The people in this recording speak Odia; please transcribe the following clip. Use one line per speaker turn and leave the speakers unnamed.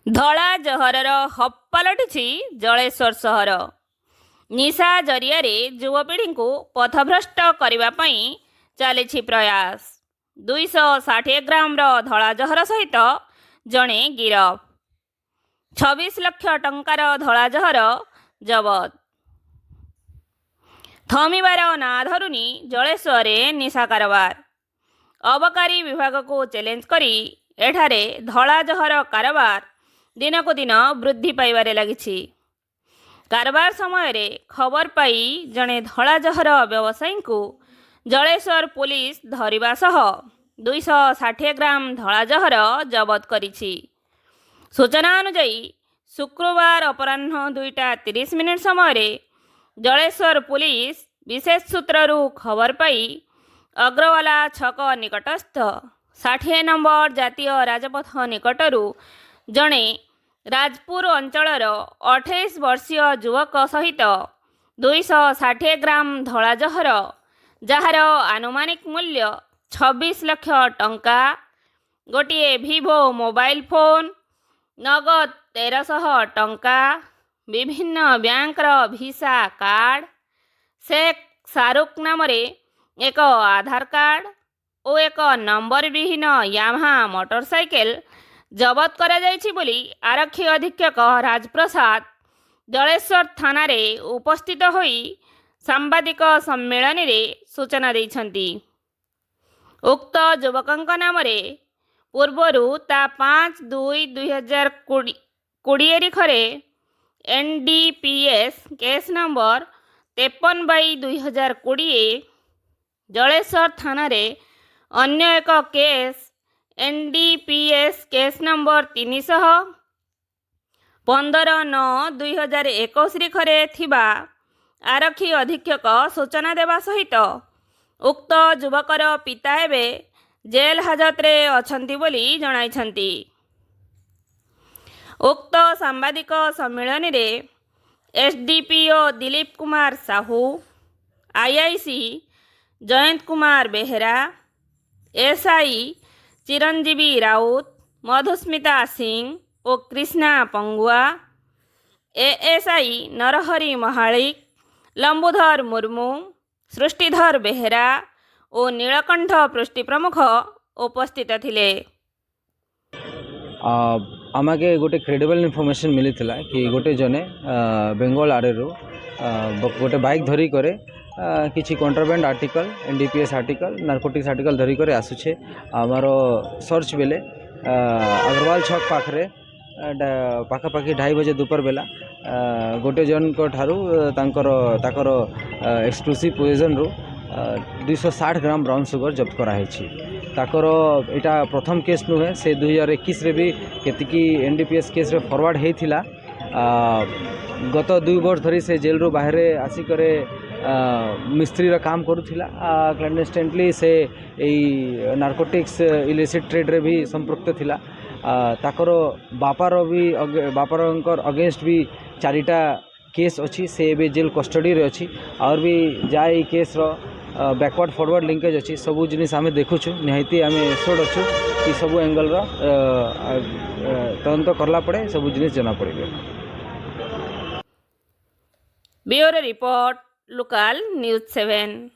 ଧଳା ଜହରର ହବ୍ ପାଲଟିଛି ଜଳେଶ୍ୱର ସହର। ନିଶା ଜରିଆରେ ଯୁବପିଢ଼ିଙ୍କୁ ପଥଭ୍ରଷ୍ଟ କରିବା ପାଇଁ ଚାଲିଛି ପ୍ରୟାସ। 260 ଗ୍ରାମର ଧଳା ଜହର ସହିତ ଜଣେ ଗିରଫ। 26 ଲକ୍ଷ ଟଙ୍କାର ଧଳା ଜହର ଜବତ। ଥମିବାର ନାଁ ଧରୁନି ଜଳେଶ୍ୱରରେ ନିଶା କାରବାର। ଅବକାରୀ ବିଭାଗକୁ ଚ୍ୟାଲେଞ୍ଜ କରି ଏଠାରେ ଧଳା ଜହର କାରବାର ଦିନକୁ ଦିନ ବୃଦ୍ଧି ପାଇବାରେ ଲାଗିଛି। କାରବାର ସମୟରେ ଖବର ପାଇ ଜଣେ ଧଳା ଜହର ବ୍ୟବସାୟୀଙ୍କୁ ଜଳେଶ୍ୱର ପୁଲିସ ଧରିବା ସହ 260 ଗ୍ରାମ ଧଳା ଜହର ଜବତ କରିଛି। ସୂଚନା ଅନୁଯାୟୀ ଶୁକ୍ରବାର ଅପରାହ୍ନ 2:30 ସମୟରେ ଜଳେଶ୍ୱର ପୁଲିସ ବିଶେଷ ସୂତ୍ରରୁ ଖବର ପାଇ ଅଗ୍ରୱାଲା ଛକ ନିକଟସ୍ଥ 60 ନମ୍ବର ଜାତୀୟ ରାଜପଥ ନିକଟରୁ ଜଣେ ରାଜପୁର ଅଞ୍ଚଳର 28 ବର୍ଷୀୟ ଯୁବକ ସହିତ 260 ଗ୍ରାମ ଧଳା ଜହର, ଯାହାର ଆନୁମାନିକ ମୂଲ୍ୟ 26 ଲକ୍ଷ ଟଙ୍କା, ଗୋଟିଏ ଭିଭୋ ମୋବାଇଲ ଫୋନ୍, ନଗଦ 1300 ଟଙ୍କା, ବିଭିନ୍ନ ବ୍ୟାଙ୍କର ଭିସା କାର୍ଡ଼, ଶେଖ୍ ଶାହରୁଖ ନାମରେ ଏକ ଆଧାର କାର୍ଡ଼ ଓ ଏକ ନମ୍ବର ବିହୀନ ୟାମାହା ମୋଟରସାଇକେଲ ଜବତ କରାଯାଇଛି ବୋଲି ଆରକ୍ଷୀ ଅଧୀକ୍ଷକ ରାଜପ୍ରସାଦ ଜଳେଶ୍ୱର ଥାନାରେ ଉପସ୍ଥିତ ହୋଇ ସାମ୍ବାଦିକ ସମ୍ମିଳନୀରେ ସୂଚନା ଦେଇଛନ୍ତି। ଉକ୍ତ ଯୁବକଙ୍କ ନାମରେ ପୂର୍ବରୁ ତା 5/2/2020 ତାରିଖରେ NDPS କେସ୍ ନମ୍ବର 53/2020, ଜଳେଶ୍ୱର ଥାନାରେ ଅନ୍ୟ ଏକ କେସ୍ NDPS କେସ୍ ନମ୍ବର 300 15/9/2021 ଥିବା ଆରକ୍ଷୀ ଅଧୀକ୍ଷକ ସୂଚନା ଦେବା ସହିତ ଉକ୍ତ ଯୁବକର ପିତା ଏବେ ଜେଲ୍ ହାଜତରେ ଅଛନ୍ତି ବୋଲି ଜଣାଇଛନ୍ତି। ଉକ୍ତ ସାମ୍ବାଦିକ ସମ୍ମିଳନୀରେ SDPO Dilip Kumar Sahu, IIC Jayant Kumar Behera, SI ଚିରଞ୍ଜୀବୀ ରାଉତ, ମଧୁସ୍ମିତା ସିଂ ଓ କ୍ରିଷ୍ଣା ପଙ୍ଗୁଆ, ASI ନରହରି ମହାଳିକ, ଲମ୍ବୁଧର ମୁର୍ମୁ, ସୃଷ୍ଟିଧର ବେହେରା ଓ ନୀଳକଣ୍ଠ ପୃଷ୍ଟି ପ୍ରମୁଖ ଉପସ୍ଥିତ ଥିଲେ।
आमके गोटे क्रेडिबल इनफॉरमेशन मिली थिला कि गोटे जने बेंगल आड़े गोटे बाइक धरी करे किसी contraband article NDPS article narcotics article धरी करे आसुछे। आमर सर्च बेले अग्रवाल छक पाखरे पाखापाखि 2:30 बजे दोपहर बेला गोटे जन को ठारू ताकर एक्सक्लूसिव पोजिशन रू 260 ग्राम ब्राउन सुगर जब्त कराई। ताकर एटा प्रथम केस नुहे, से 2021 रे भी केतिकी NDPS केस रे फॉरवर्ड हेथिला। गत 2 वर्ष धरी से जेल रू बाहर आसी करे मिस्त्री रा काम करुथिला। क्लैंडस्टेनली से नार्कोटिक्स इलिसिट ट्रेड रे भी संपृक्त थिला। ताकर बापार भी बापारंकर अगेंस्ट भी 4टा केस अच्छी, से भी जेल कस्टडी रे अच्छी। और भी जाए केस रो बैकवर्ड फॉरवर्ड लिंकेज अच्छी। सबू जिनिस आम देखुछु, निहाती आम एश्योर्ड अच्छु कि सबू एंगल रो तदंत करला पड़े सबू जिनिस जना पड़े।
Bureau report, local news 7।